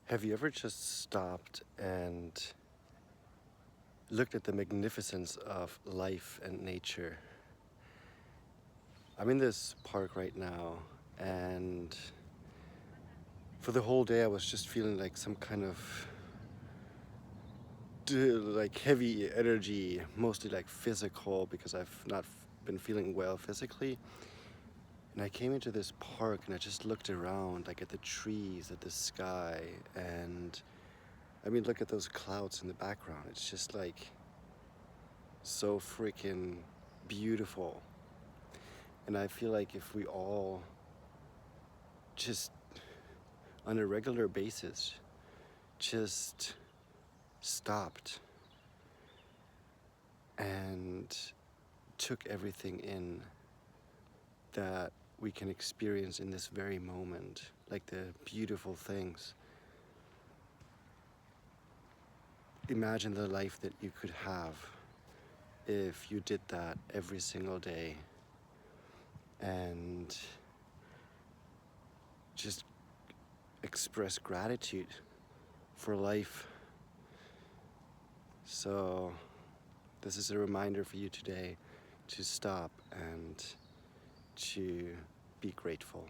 Have you ever just stopped and looked at the magnificence of life and nature? I'm in this park right now, and for the whole day I was just feeling like some kind of like heavy energy, mostly like physical, because I've not been feeling well physically. And I came into this park and I just looked around, like at the trees, at the sky, and I mean, look at those clouds in the background. It's just like so freaking beautiful. And I feel like if we all just on a regular basis just stopped and took everything in that we can experience in this very moment, like the beautiful things. Imagine the life that you could have if you did that every single day and just express gratitude for life. So this is a reminder for you today to stop and to be grateful.